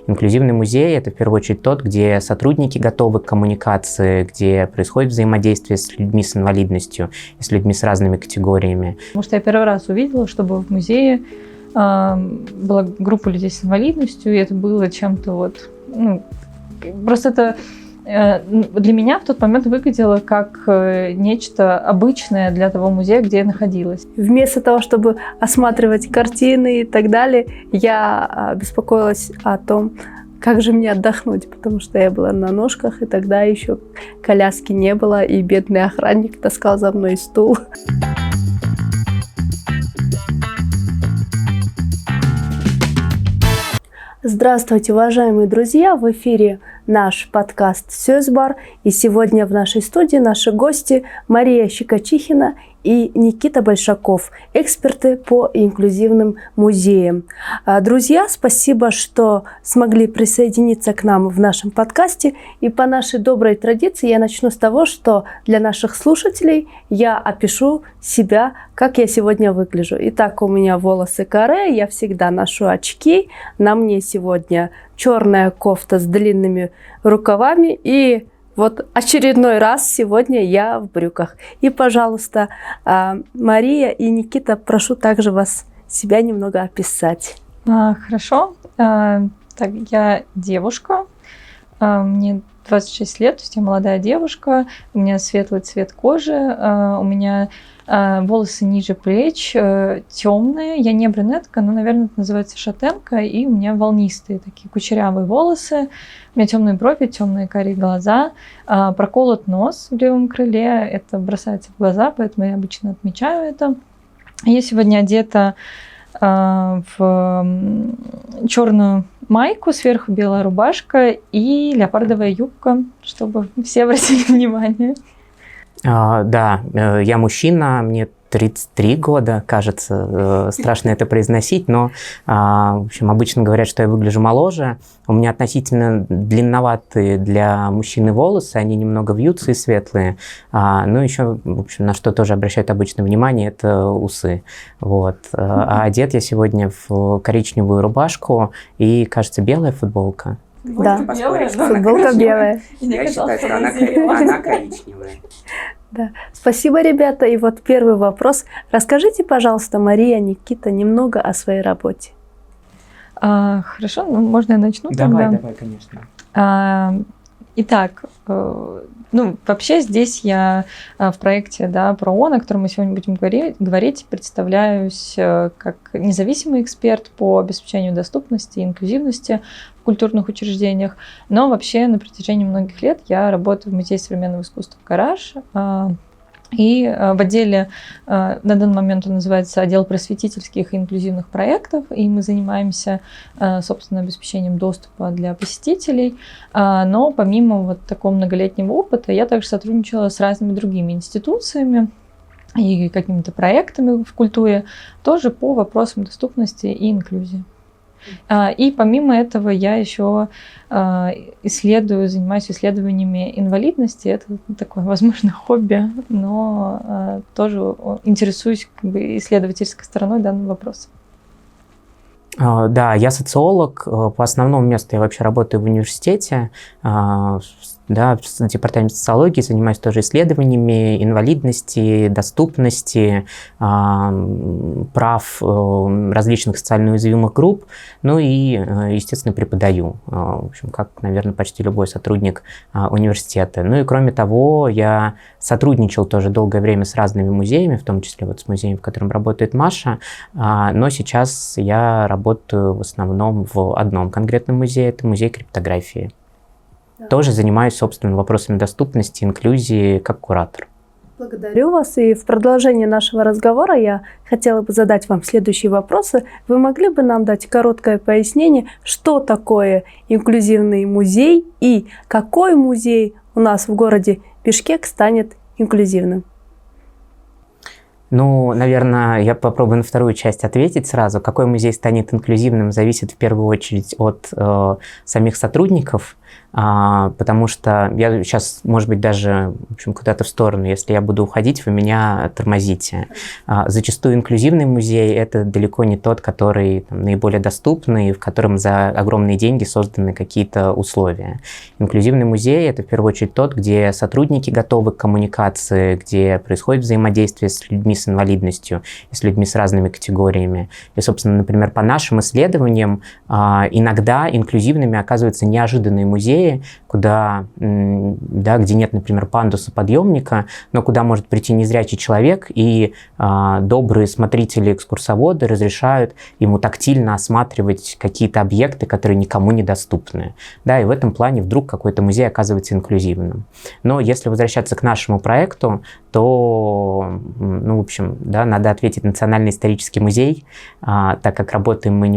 Инклюзивный музей – это в первую очередь тот, где сотрудники готовы к коммуникации, где происходит взаимодействие с людьми с инвалидностью и с людьми с разными категориями. Потому что я первый раз увидела, чтобы в музее была группа людей с инвалидностью, и это было чем-то просто это для меня в тот момент выглядело как нечто обычное для того музея, где я находилась. Вместо того, чтобы осматривать картины и так далее, я беспокоилась о том, как же мне отдохнуть, потому что я была на ножках, и тогда еще коляски не было, и бедный охранник таскал за мной стул. Здравствуйте, уважаемые друзья! В эфире наш подкаст «Сёзбар». И сегодня в нашей студии наши гости Мария Щекочихина и Никита Большаков, эксперты по инклюзивным музеям. Друзья, спасибо, что смогли присоединиться к нам в нашем подкасте. И по нашей доброй традиции я начну с того, что для наших слушателей я опишу себя, как я сегодня выгляжу. Итак, у меня волосы каре, я всегда ношу очки. На мне сегодня черная кофта с длинными рукавами и вот очередной раз сегодня я в брюках. И, пожалуйста, Мария и Никита, прошу также вас себя немного описать. Хорошо. Так, я девушка, мне 26 лет, то есть я молодая девушка, у меня светлый цвет кожи, у меня волосы ниже плеч, темные, я не брюнетка, но, наверное, это называется шатенка, и у меня волнистые такие кучерявые волосы, у меня темные брови, темные карие глаза, проколот нос в левом крыле, это бросается в глаза, поэтому я обычно отмечаю это. Я сегодня одета в черную майку, сверху белая рубашка и леопардовая юбка, чтобы все обратили внимание. Да, я мужчина, мне 33 года, кажется, страшно это произносить, но, в общем, обычно говорят, что я выгляжу моложе. У меня относительно длинноватые для мужчины волосы, они немного вьются и светлые. Ну, еще, в общем, на что тоже обращают обычное внимание, это усы. Вот. А одет я сегодня в коричневую рубашку и, кажется, белая футболка. Да, футболка белая. Я считаю, что она коричневая. Да. Спасибо, ребята. И вот первый вопрос. Расскажите, пожалуйста, Мария, Никита, немного о своей работе. Хорошо, можно я начну тогда? Давай, конечно. Итак, вообще здесь я в проекте про ООН, о котором мы сегодня будем говорить, представляюсь как независимый эксперт по обеспечению доступности и инклюзивности в культурных учреждениях. Но вообще на протяжении многих лет я работаю в Музее современного искусства «Гараж». И в отделе, на данный момент он называется отдел просветительских и инклюзивных проектов, и мы занимаемся, собственно, обеспечением доступа для посетителей. Но помимо вот такого многолетнего опыта, я также сотрудничала с разными другими институциями и какими-то проектами в культуре, тоже по вопросам доступности и инклюзии. И помимо этого я еще занимаюсь исследованиями инвалидности. Это такое, возможно, хобби, но тоже интересуюсь исследовательской стороной данного вопроса. Да, я социолог. По основному месту я вообще работаю в университете. Да, в департаменте социологии занимаюсь тоже исследованиями инвалидности, доступности, прав различных социально уязвимых групп, ну и, естественно, преподаю, в общем, как, наверное, почти любой сотрудник университета. Ну и, кроме того, я сотрудничал тоже долгое время с разными музеями, в том числе вот с музеем, в котором работает Маша, но сейчас я работаю в основном в одном конкретном музее, это музей криптографии. Тоже занимаюсь, собственно, вопросами доступности, инклюзии как куратор. Благодарю вас. И в продолжение нашего разговора я хотела бы задать вам следующие вопросы. Вы могли бы нам дать короткое пояснение, что такое инклюзивный музей и какой музей у нас в городе Бишкек станет инклюзивным? Ну, наверное, я попробую на вторую часть ответить сразу. Какой музей станет инклюзивным, зависит в первую очередь от самих сотрудников. потому что я сейчас, может быть, даже в общем, куда-то в сторону, если я буду уходить, вы меня тормозите. Зачастую инклюзивный музей – это далеко не тот, который наиболее доступный, в котором за огромные деньги созданы какие-то условия. Инклюзивный музей – это в первую очередь тот, где сотрудники готовы к коммуникации, где происходит взаимодействие с людьми с инвалидностью и с людьми с разными категориями. И, собственно, например, по нашим исследованиям, иногда инклюзивными оказываются неожиданные музеи, куда, да, где нет, например, пандуса-подъемника, но куда может прийти незрячий человек, и добрые смотрители-экскурсоводы разрешают ему тактильно осматривать какие-то объекты, которые никому недоступны. Да, и в этом плане вдруг какой-то музей оказывается инклюзивным. Но если возвращаться к нашему проекту, то, ну, в общем, да, надо ответить Национальный исторический музей, так как работаем мы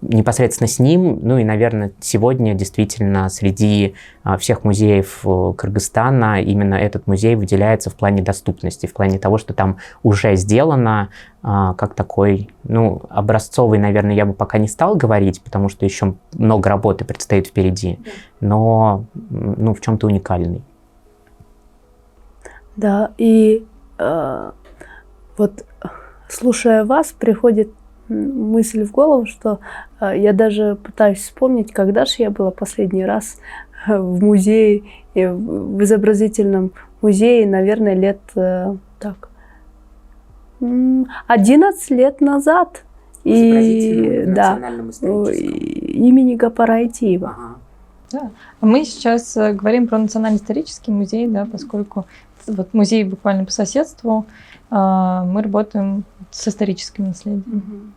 непосредственно с ним. Ну и, наверное, сегодня действительно среди всех музеев Кыргызстана именно этот музей выделяется в плане доступности, в плане того, что там уже сделано как такой, ну, образцовый, наверное, я бы пока не стал говорить, потому что еще много работы предстоит впереди, но, ну, в чем-то уникальный. Да, и вот слушая вас, приходит мысль в голову, что я даже пытаюсь вспомнить, когда же я была последний раз в музее, в изобразительном музее, наверное, лет так 11 лет назад. И да, имени Гапара Айтиева. Ага. Да. А мы сейчас говорим про Национальный исторический музей, да, поскольку вот музей буквально по соседству, мы работаем с историческим наследием.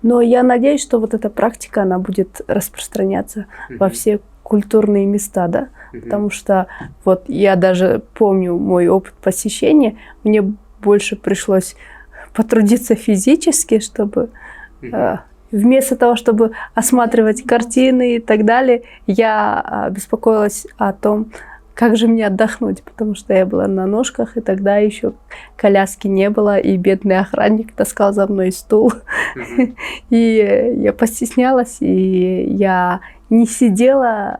Но я надеюсь, что вот эта практика, она будет распространяться во все культурные места, да, потому что вот я даже помню мой опыт посещения, мне больше пришлось потрудиться физически, чтобы вместо того, чтобы осматривать картины и так далее, я беспокоилась о том, как же мне отдохнуть, потому что я была на ножках, и тогда еще коляски не было, и бедный охранник таскал за мной стул. И я постеснялась, и я не сидела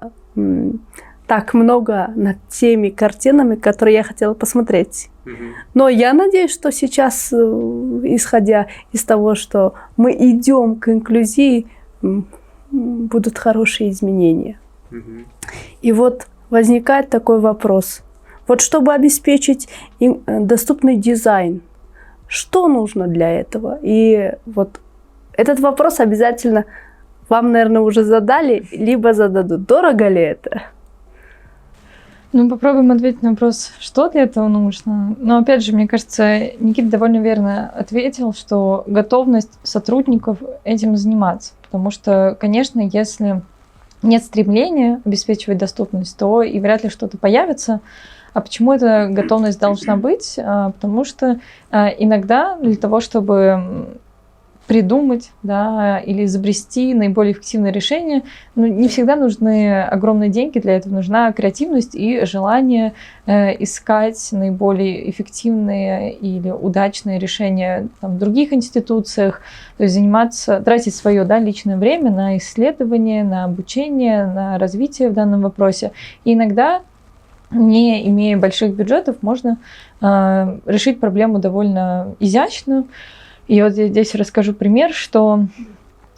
так много над теми картинами, которые я хотела посмотреть. Но я надеюсь, что сейчас, исходя из того, что мы идем к инклюзии, будут хорошие изменения. И вот возникает такой вопрос. Вот чтобы обеспечить доступный дизайн, что нужно для этого? И вот этот вопрос обязательно вам, наверное, уже задали, либо зададут. Дорого ли это? Ну, попробуем ответить на вопрос, что для этого нужно. Но, опять же, мне кажется, Никита довольно верно ответил, что готовность сотрудников этим заниматься. Потому что, конечно, если нет стремления обеспечивать доступность, то и вряд ли что-то появится. А почему эта готовность должна быть? Потому что иногда для того, чтобы придумать, да, или изобрести наиболее эффективное решение, ну, не всегда нужны огромные деньги, для этого нужна креативность и желание искать наиболее эффективные или удачные решения там, в других институциях, то есть заниматься, тратить свое, да, личное время на исследование, на обучение, на развитие в данном вопросе. И иногда, не имея больших бюджетов, можно решить проблему довольно изящно. И вот я здесь расскажу пример, что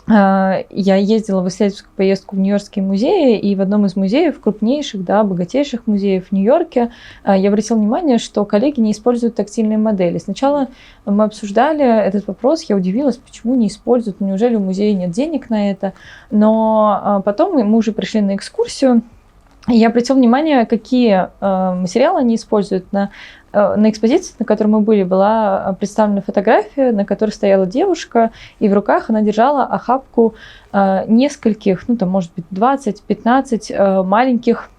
я ездила в исследовательскую поездку в Нью-Йоркские музеи, и в одном из музеев, крупнейших, да, богатейших музеев в Нью-Йорке, я обратила внимание, что коллеги не используют тактильные модели. Сначала мы обсуждали этот вопрос, я удивилась, почему не используют, неужели у музея нет денег на это, но потом мы уже пришли на экскурсию, и я обратила внимание, какие материалы они используют. На экспозиции, на которой мы были, была представлена фотография, на которой стояла девушка, и в руках она держала охапку нескольких, ну там может быть 20-15 маленьких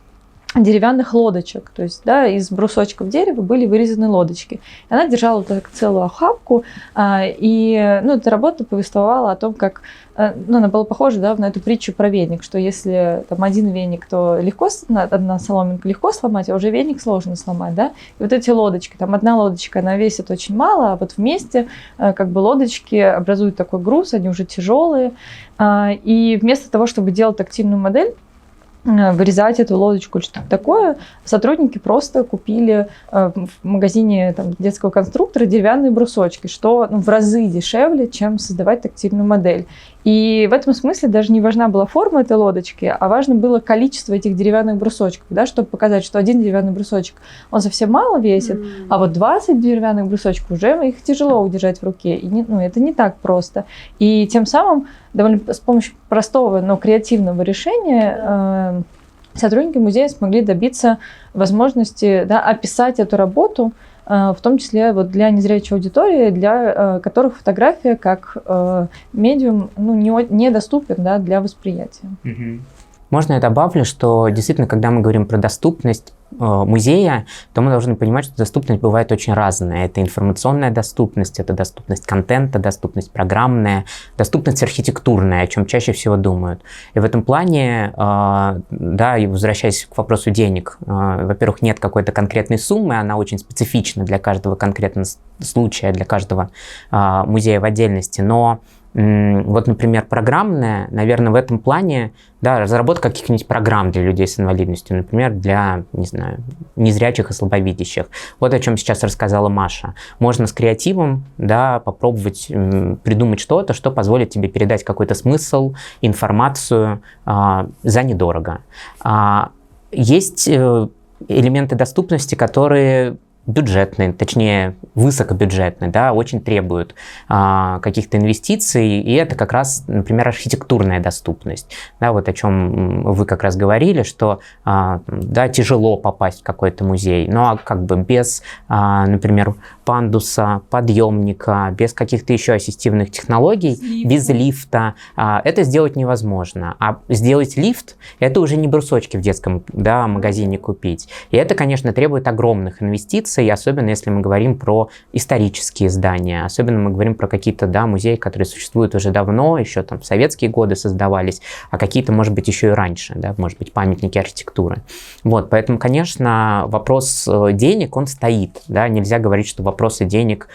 деревянных лодочек, то есть, да, из брусочков дерева были вырезаны лодочки. И она держала так целую охапку, и, ну, эта работа повествовала о том, как, ну, она была похожа, да, на эту притчу про веник, что если там один веник, то легко, одна соломинка легко сломать, а уже веник сложно сломать, да. И вот эти лодочки, там одна лодочка, она весит очень мало, а вот вместе как бы лодочки образуют такой груз, они уже тяжелые, и вместо того, чтобы делать тактильную модель, вырезать эту лодочку или что-то такое, сотрудники просто купили в магазине там, детского конструктора деревянные брусочки, что в разы дешевле, чем создавать тактильную модель. И в этом смысле даже не важна была форма этой лодочки, а важно было количество этих деревянных брусочков, да, чтобы показать, что один деревянный брусочек, он совсем мало весит, а вот 20 деревянных брусочков уже их тяжело удержать в руке. И это не так просто. И тем самым довольно с помощью простого, но креативного решения сотрудники музея смогли добиться возможности, да, описать эту работу, в том числе вот для незрячей аудитории, для которых фотография как медиум недоступен, да, для восприятия. Можно я добавлю, что действительно, когда мы говорим про доступность музея, то мы должны понимать, что доступность бывает очень разная. Это информационная доступность, это доступность контента, доступность программная, доступность архитектурная, о чем чаще всего думают. И в этом плане, да, и возвращаясь к вопросу денег, во-первых, нет какой-то конкретной суммы, она очень специфична для каждого конкретного случая, для каждого музея в отдельности, но вот, например, программная, наверное, в этом плане, да, разработка каких-нибудь программ для людей с инвалидностью, например, для, не знаю, незрячих и слабовидящих. Вот о чем сейчас рассказала Маша. Можно с креативом, да, попробовать придумать что-то, что позволит тебе передать какой-то смысл, информацию за недорого. Есть элементы доступности, которые бюджетные, точнее, высокобюджетные, да, очень требуют каких-то инвестиций, и это как раз, например, архитектурная доступность. Да, вот о чем вы как раз говорили, что да, тяжело попасть в какой-то музей, но как бы без, например, пандуса, подъемника, без каких-то еще ассистивных технологий, без лифта, это сделать невозможно. А сделать лифт, это уже не брусочки в детском, да, магазине купить. И это, конечно, требует огромных инвестиций, особенно если мы говорим про исторические здания, особенно мы говорим про какие-то, да, музеи, которые существуют уже давно, еще там в советские годы создавались, а какие-то, может быть, еще и раньше, да, может быть, памятники архитектуры. Вот, поэтому, конечно, вопрос денег, он стоит, да, нельзя говорить, что вопроса денег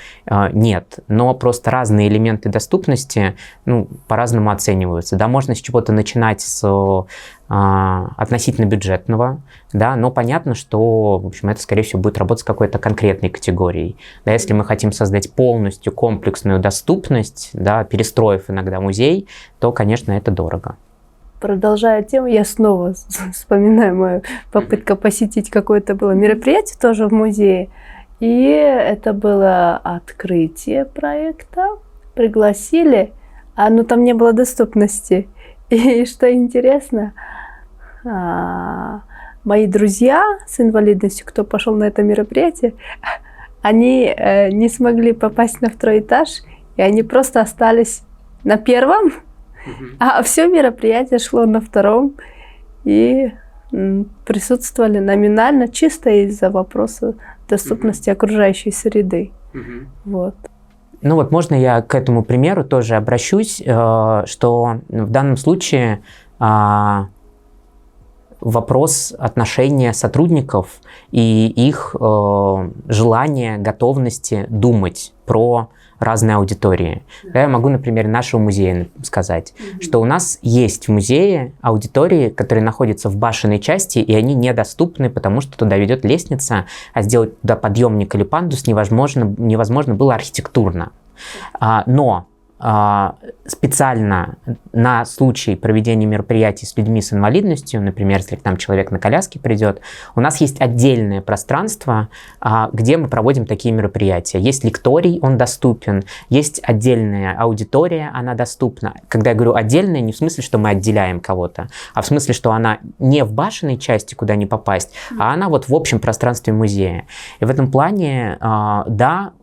нет, но просто разные элементы доступности, ну, по-разному оцениваются, да, можно с чего-то начинать с относительно бюджетного, да, но понятно, что, в общем, это, скорее всего, будет работать с какой-то конкретной категорией. Да, если мы хотим создать полностью комплексную доступность, да, перестроив иногда музей, то, конечно, это дорого. Продолжая тему, я снова вспоминаю мою попытку посетить какое-то было мероприятие тоже в музее, и это было открытие проекта, пригласили, но там не было доступности. И что интересно, мои друзья с инвалидностью, кто пошел на это мероприятие, они не смогли попасть на второй этаж, и они просто остались на первом, а все мероприятие шло на втором, и присутствовали номинально чисто из-за вопроса доступности окружающей среды. Вот. Ну вот можно я к этому примеру тоже обращусь, что в данном случае вопрос отношения сотрудников и их желания, готовности думать про разные аудитории. Да, я могу на примере нашего музея сказать, что у нас есть в музее аудитории, которые находятся в башенной части, и они недоступны, потому что туда ведет лестница, а сделать туда подъемник или пандус невозможно было архитектурно. Но специально на случай проведения мероприятий с людьми с инвалидностью, например, если к нам человек на коляске придет, у нас есть отдельное пространство, где мы проводим такие мероприятия. Есть лекторий, он доступен, есть отдельная аудитория, она доступна. Когда я говорю отдельная, не в смысле, что мы отделяем кого-то, а в смысле, что она не в башенной части, куда не попасть, а она вот в общем пространстве музея. И в этом плане, да,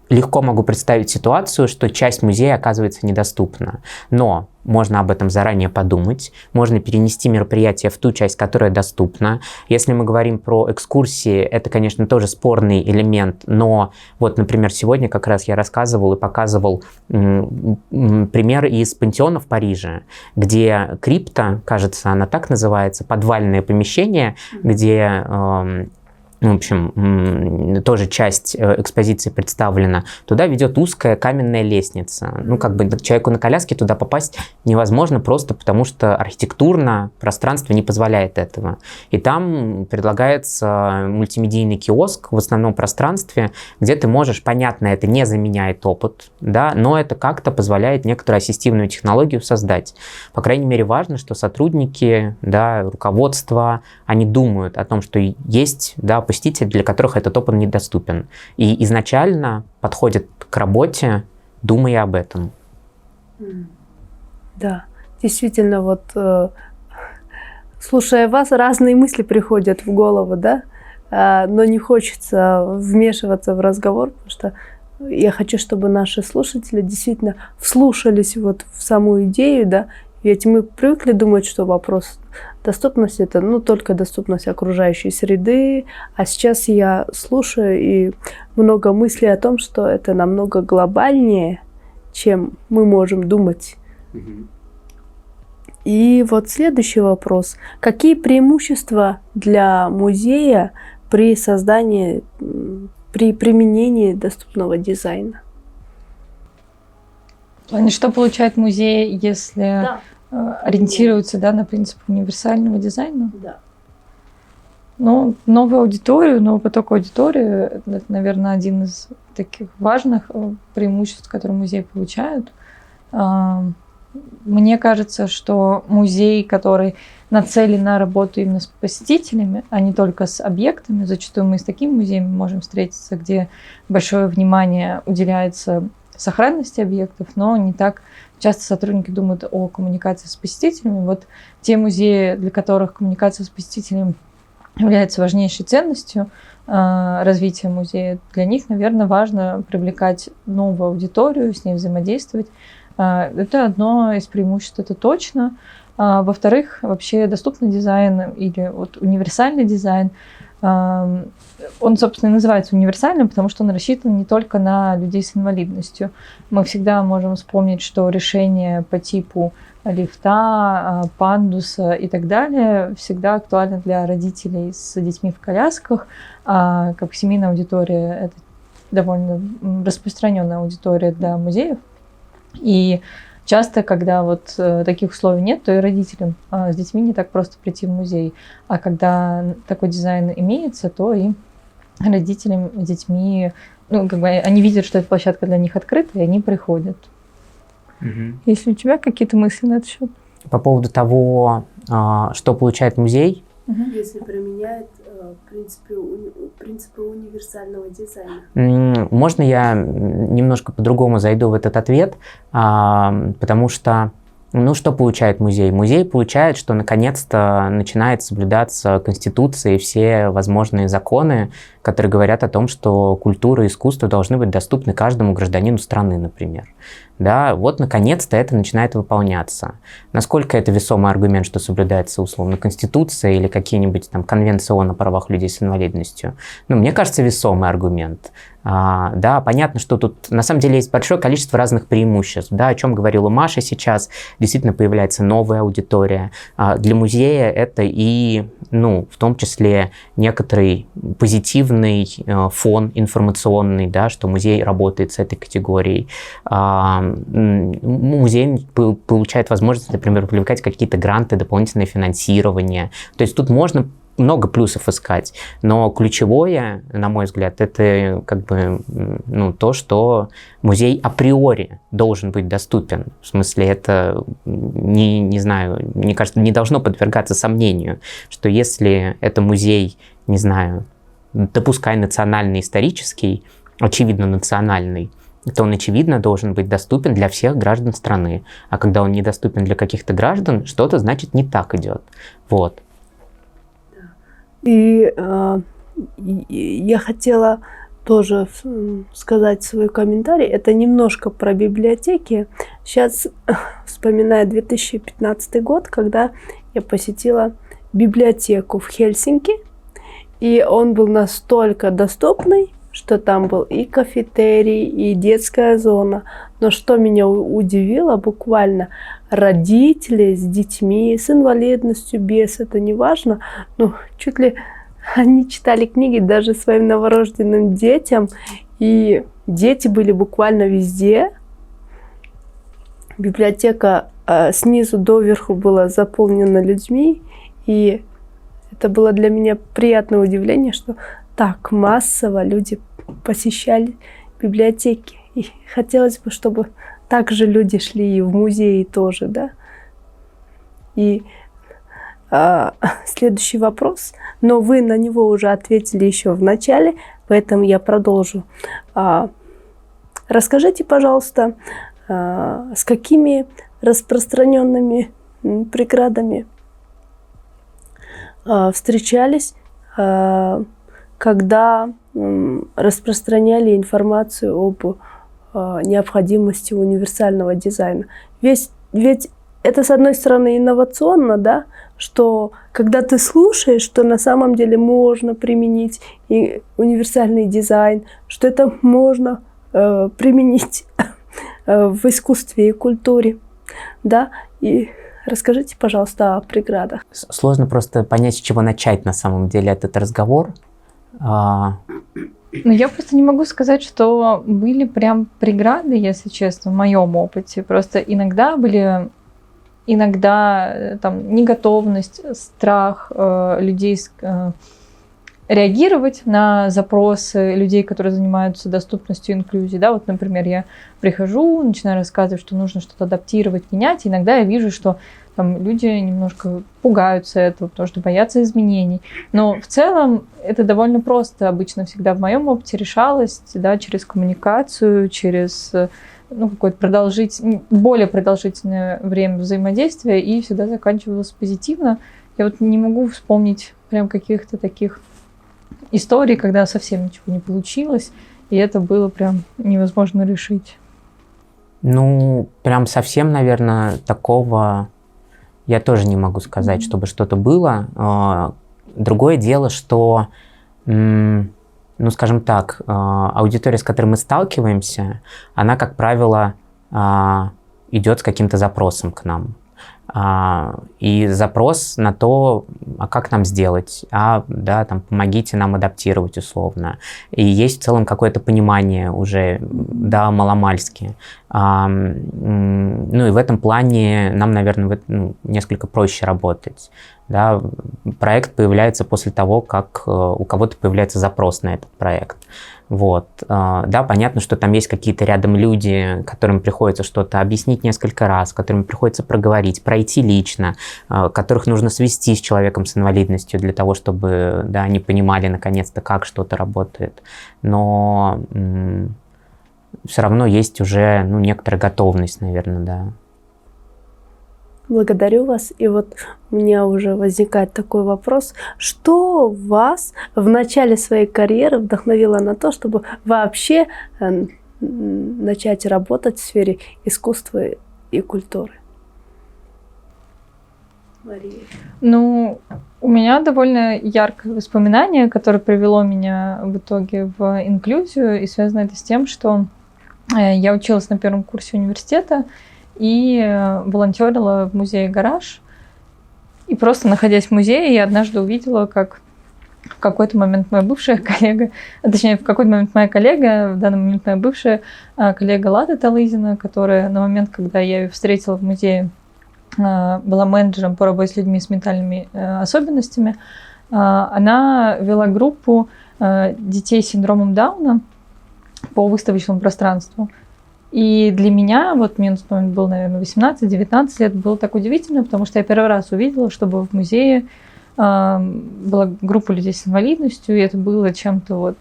легко могу представить ситуацию, что часть музея оказывается недоступна. Но можно об этом заранее подумать, можно перенести мероприятие в ту часть, которая доступна. Если мы говорим про экскурсии, это, конечно, тоже спорный элемент, но вот, например, сегодня как раз я рассказывал и показывал пример из Пантеона в Париже, где крипта, кажется, она так называется, подвальное помещение, где в общем, тоже часть экспозиции представлена, туда ведет узкая каменная лестница. Ну, как бы человеку на коляске туда попасть невозможно просто потому, что архитектурно пространство не позволяет этого. И там предлагается мультимедийный киоск в основном пространстве, где ты можешь, понятно, это не заменяет опыт, да, но это как-то позволяет некоторую ассистивную технологию создать. По крайней мере, важно, что сотрудники, да, руководство, они думают о том, что есть, да, посетители, для которых этот опыт недоступен. И изначально подходят к работе, думая об этом. Да, действительно, вот слушая вас, разные мысли приходят в голову, да, но не хочется вмешиваться в разговор, потому что я хочу, чтобы наши слушатели действительно вслушались вот в саму идею, да, ведь мы привыкли думать, что вопрос доступности – это только доступность окружающей среды, а сейчас я слушаю и много мыслей о том, что это намного глобальнее, чем мы можем думать. И вот следующий вопрос. Какие преимущества для музея при создании, при применении доступного дизайна? Что получает музей, если ориентируется, да, на принцип универсального дизайна? Да. Ну, новую аудиторию, новый поток аудитории – это, наверное, один из таких важных преимуществ, которые музей получает. Мне кажется, что музей, который нацелен на работу именно с посетителями, а не только с объектами, зачастую мы с такими музеями можем встретиться, где большое внимание уделяется сохранности объектов, но не так часто сотрудники думают о коммуникации с посетителями. Вот те музеи, для которых коммуникация с посетителями является важнейшей ценностью развития музея, для них, наверное, важно привлекать новую аудиторию, с ней взаимодействовать. Это одно из преимуществ, это точно. Во-вторых, вообще доступный дизайн или вот универсальный дизайн, он, собственно, и называется универсальным, потому что он рассчитан не только на людей с инвалидностью. Мы всегда можем вспомнить, что решения по типу лифта, пандуса и так далее всегда актуальны для родителей с детьми в колясках. Как семейная аудитория, это довольно распространенная аудитория для музеев. И часто, когда вот таких условий нет, то и родителям с детьми не так просто прийти в музей. А когда такой дизайн имеется, то и родителям с детьми, они видят, что эта площадка для них открыта, и они приходят. Если у тебя какие-то мысли на этот счет? По поводу того, что получает музей. Если применяет принципы универсального дизайна. Можно я немножко по-другому зайду в этот ответ, потому что, что получает музей? Музей получает, что наконец-то начинает соблюдаться Конституция и все возможные законы, которые говорят о том, что культура и искусство должны быть доступны каждому гражданину страны, например. Да, вот наконец-то это начинает выполняться. Насколько это весомый аргумент, что соблюдается условно Конституция или какие-нибудь там конвенции ООН о правах людей с инвалидностью? Мне кажется, весомый аргумент. Да, понятно, что тут на самом деле есть большое количество разных преимуществ. Да, о чем говорила Маша сейчас. Действительно появляется новая аудитория. Для музея это и, в том числе, некоторый позитивный фон информационный, да, что музей работает с этой категорией. Музей получает возможность, например, привлекать какие-то гранты, дополнительное финансирование. То есть тут можно много плюсов искать, но ключевое, на мой взгляд, это то, что музей априори должен быть доступен. В смысле, это, не знаю, мне кажется, не должно подвергаться сомнению, что если это музей, не знаю, допускай национальный, исторический, очевидно национальный, то он, очевидно, должен быть доступен для всех граждан страны. А когда он недоступен для каких-то граждан, что-то, значит, не так идет. Вот. И я хотела тоже сказать свой комментарий. Это немножко про библиотеки. Сейчас вспоминаю 2015 год, когда я посетила библиотеку в Хельсинки. И он был настолько доступный, что там был и кафетерий, и детская зона. Но что меня удивило, буквально родители с детьми, с инвалидностью, без, это не важно, чуть ли они читали книги даже своим новорожденным детям, и дети были буквально везде. Библиотека снизу доверху была заполнена людьми, и это было для меня приятное удивление, что так массово люди посещали библиотеки. И хотелось бы, чтобы также люди шли и в музеи тоже, да. И следующий вопрос, но вы на него уже ответили еще в начале, поэтому я продолжу. Расскажите, пожалуйста, с какими распространенными преградами встречались, когда распространяли информацию об необходимости универсального дизайна. Ведь это, с одной стороны, инновационно, да, что когда ты слушаешь, что на самом деле можно применить и универсальный дизайн, что это можно применить в искусстве и культуре, да, и расскажите, пожалуйста, о преградах. Сложно просто понять, с чего начать на самом деле этот разговор. Но я просто не могу сказать, что были прям преграды, если честно, в моем опыте. Просто иногда там неготовность, страх людей реагировать на запросы людей, которые занимаются доступностью и инклюзией. Да, вот, например, я прихожу, начинаю рассказывать, что нужно что-то адаптировать, менять, и иногда я вижу, что там люди немножко пугаются этого, потому что боятся изменений. Но в целом это довольно просто обычно всегда в моем опыте решалось, да, через коммуникацию, через какое-то более продолжительное время взаимодействия, и всегда заканчивалось позитивно. Я вот не могу вспомнить прям каких-то таких историй, когда совсем ничего не получилось, и это было прям невозможно решить. Ну, прям совсем, наверное, такого я тоже не могу сказать, чтобы что-то было. Другое дело, что, скажем так, аудитория, с которой мы сталкиваемся, она, как правило, идет с каким-то запросом к нам. И запрос на то, а как нам сделать, помогите нам адаптировать условно. И есть в целом какое-то понимание уже, да, маломальски. И в этом плане нам, наверное, несколько проще работать. Да, проект появляется после того, как у кого-то появляется запрос на этот проект. Вот. Да, понятно, что там есть какие-то рядом люди, которым приходится что-то объяснить несколько раз, которым приходится проговорить, пройти лично, которых нужно свести с человеком с инвалидностью для того, чтобы, да, они понимали наконец-то, как что-то работает. Но все равно есть уже некоторая готовность, наверное, да. Благодарю вас. И вот у меня уже возникает такой вопрос. Что вас в начале своей карьеры вдохновило на то, чтобы вообще начать работать в сфере искусства и культуры? Мария. У меня довольно яркое воспоминание, которое привело меня в итоге в инклюзию, и связано это с тем, что я училась на первом курсе университета и волонтерила в музее «Гараж». И просто, находясь в музее, я однажды увидела, как в какой-то момент моя бывшая коллега, в какой-то момент моя коллега, в данный момент моя бывшая коллега Лада Талызина, которая на момент, когда я ее встретила в музее, была менеджером по работе с людьми с ментальными особенностями, она вела группу детей с синдромом Дауна по выставочному пространству. И для меня, мне на тот момент было, наверное, 18-19 лет, было так удивительно, потому что я первый раз увидела, чтобы в музее была группа людей с инвалидностью, и это было чем-то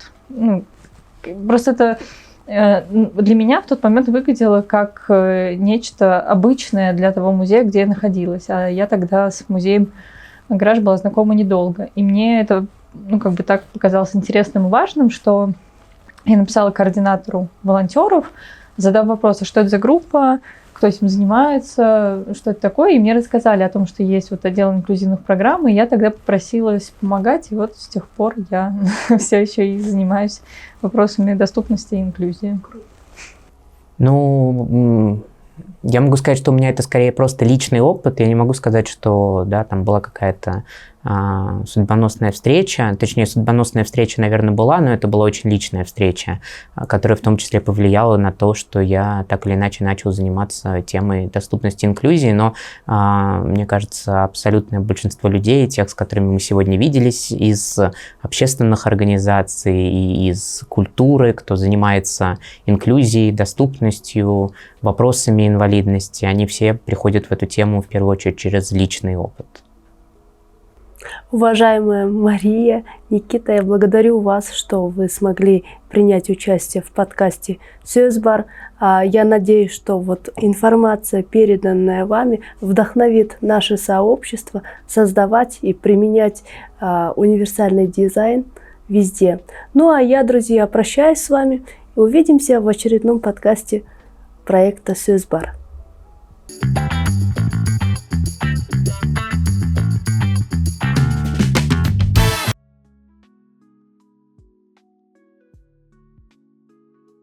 просто это для меня в тот момент выглядело как нечто обычное для того музея, где я находилась. А я тогда с музеем «Гараж» была знакома недолго. И мне это, так показалось интересным и важным, что я написала координатору волонтеров, задав вопрос, а что это за группа, кто этим занимается, что это такое, и мне рассказали о том, что есть отдел инклюзивных программ, и я тогда попросилась помогать, и с тех пор я все еще и занимаюсь вопросами доступности и инклюзии. Я могу сказать, что у меня это скорее просто личный опыт. Я не могу сказать, что там была какая-то судьбоносная встреча. Точнее, судьбоносная встреча, наверное, была, но это была очень личная встреча, которая в том числе повлияла на то, что я так или иначе начал заниматься темой доступности и инклюзии. Но, мне кажется, абсолютное большинство людей, тех, с которыми мы сегодня виделись, из общественных организаций и из культуры, кто занимается инклюзией, доступностью, вопросами инвалидности, они все приходят в эту тему в первую очередь через личный опыт. Уважаемая Мария, Никита, я благодарю вас, что вы смогли принять участие в подкасте «Сөзбар». Я надеюсь, что вот информация, переданная вами, вдохновит наше сообщество создавать и применять универсальный дизайн везде. Ну а я, друзья, прощаюсь с вами и увидимся в очередном подкасте проекта «Сөзбар».